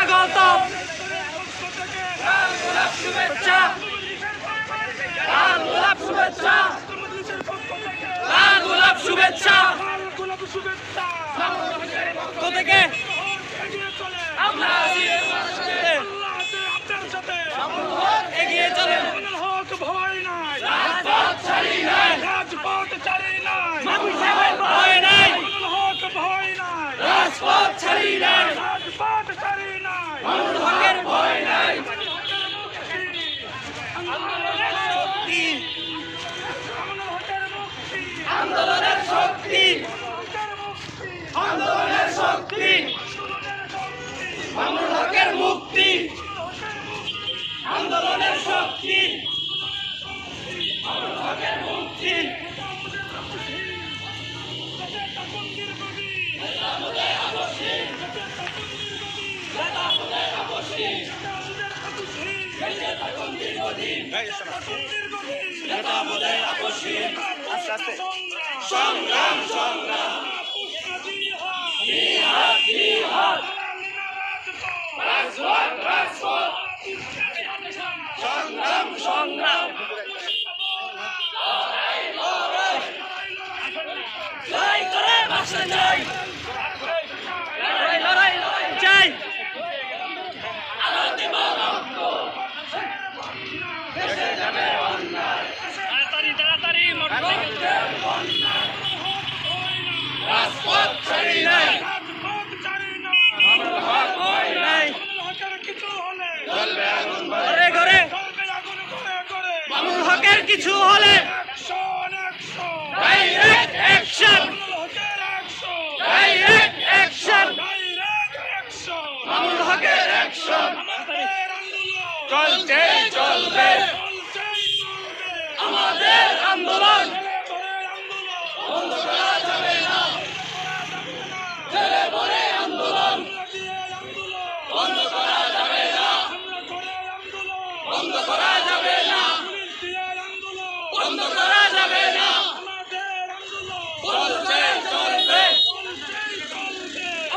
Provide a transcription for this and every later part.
স্বাগতম। লাল গোলাপ শুভেচ্ছা, লাল গোলাপ শুভেচ্ছা, লাল গোলাপ শুভেচ্ছা পক্ষ থেকে আমরা এগিয়ে চলে। ভয় নাই, রাজপথ ছাড়ি নাই, রাজপথ ছাড়ি নাই, ভয় নাই, হক ভয় নাই, রাজপথ ছাড়ি নাই, রাজপথ ছাড়ি নাই, মামুনুল হকের ভয় নাই। আন্দোলনের শক্তি, আন্দোলনের শক্তি, মামুনুল হকের মুক্তি, আন্দোলনের শক্তি, মামুনুল হকের মুক্তি। সংগ্রাম সংগ্রাম জিহাদ জিহাদ, রাজপথ রাজপথ, সংগ্রাম সংগ্রাম, লড়াই করে বাঁচতে চাই, লড়াই লড়াই লড়াই চাই। আলো দিব রক্ত, দেশে যাবে অন্যায়, তাড়াতাড়ি তাড়াতাড়ি মোটরসাইকেল, রাজপথ ছাড়ি নাই, মামুনুল হক ভয় নাই, জ্বলবে আগুন ঘরে ঘরে, মামুনুল হকের কিছু হলে direct action, direct action, Mamunul হকের অ্যাকশন চলছে চলবে। আমাদের আন্দোলন বন্ধ করা যাবে না, ছেলে ভরে আন্দোলন বন্ধ করা যাবে না, বন্ধ করা যাবে না, বন্ধ করা যাবে না, চলছে চলবে।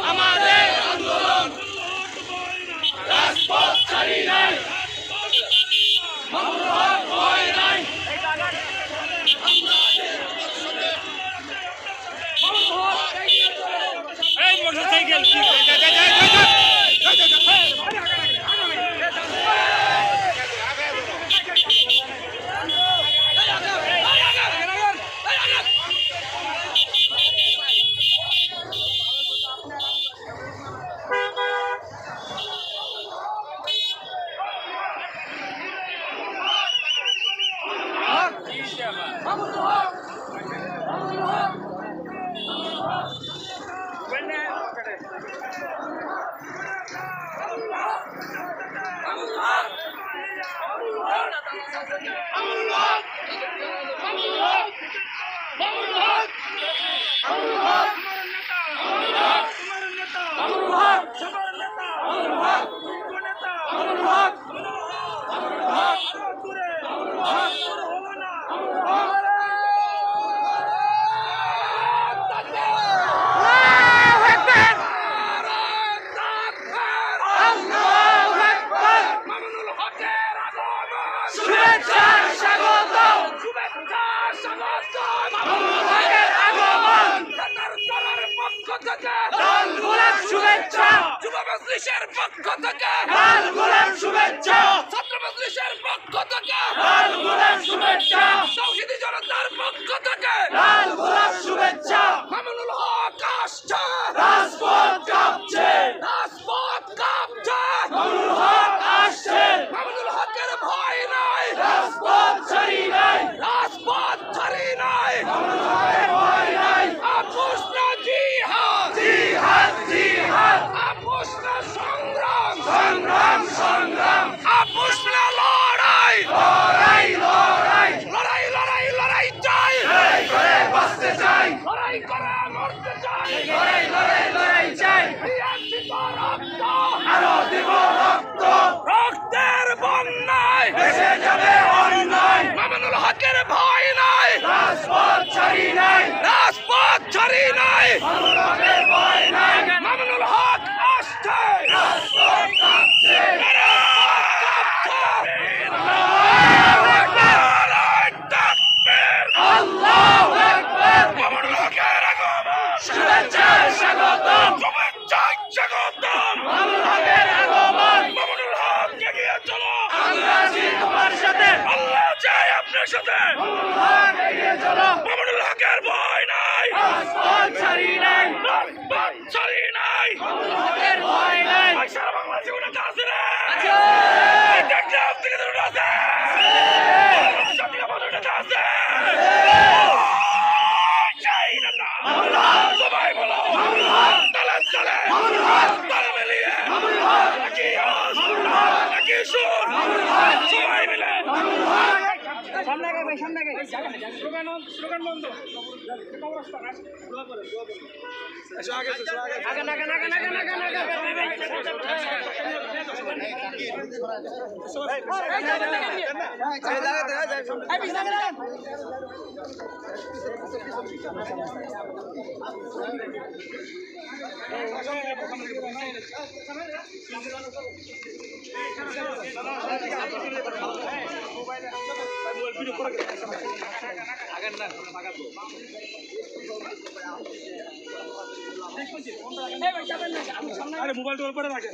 আমাদের আন্দোলন রাজপথ ছাড়ি নাই, মামুনুল হক ভয় নাই। এই মোটরসাইকেল শুভেচ্ছা স্বাগতম, শুভেচ্ছা স্বাগতম, মামুনুল হকের আগমন, পক্ষ থেকে লাল গোলাপ শুভেচ্ছা, যুব মজলিসের পক্ষ থেকে লাল গোলাপ শুভেচ্ছা, ছাত্র মজলিসের পক্ষ থেকে লাল গোলাপ শুভেচ্ছা, তৌহিদি জনতার পক্ষ থেকে লাল গোলাপ শুভেচ্ছা। মামুনুল হক আসছে, রাজপথ কাঁপছে, রাজপথ কাঁপছে, মামুনুল হক আসছে, মামুনুল হকের ভয় নাই, রাজপথ ছাড়ি নাই, রাজপথ ছাড়ি নাই, মামুনুল হকের ভয় নাই। আপোষ না জিহাদ, জিহাদ জিহাদ, আপোষ না সংগ্রাম, সংগ্রাম আমাদের সাথে এগিয়ে চলো মামুনুল হকের ভয় নাই রাজপথ ছাড়ি নাই রাজপথ ছাড়ি নাই মামুনুল হকের ভয় নাই সারা বাংলাদেশে কোনো কাজ নেই আছে দেখলে আপনি তো আছে সবাই বলো তালে তালে তাল মিলিয়ে নাকি সুর সবাই মিলে স্লোগান বন্ধ আরে মোবাইল তো পরে রাখে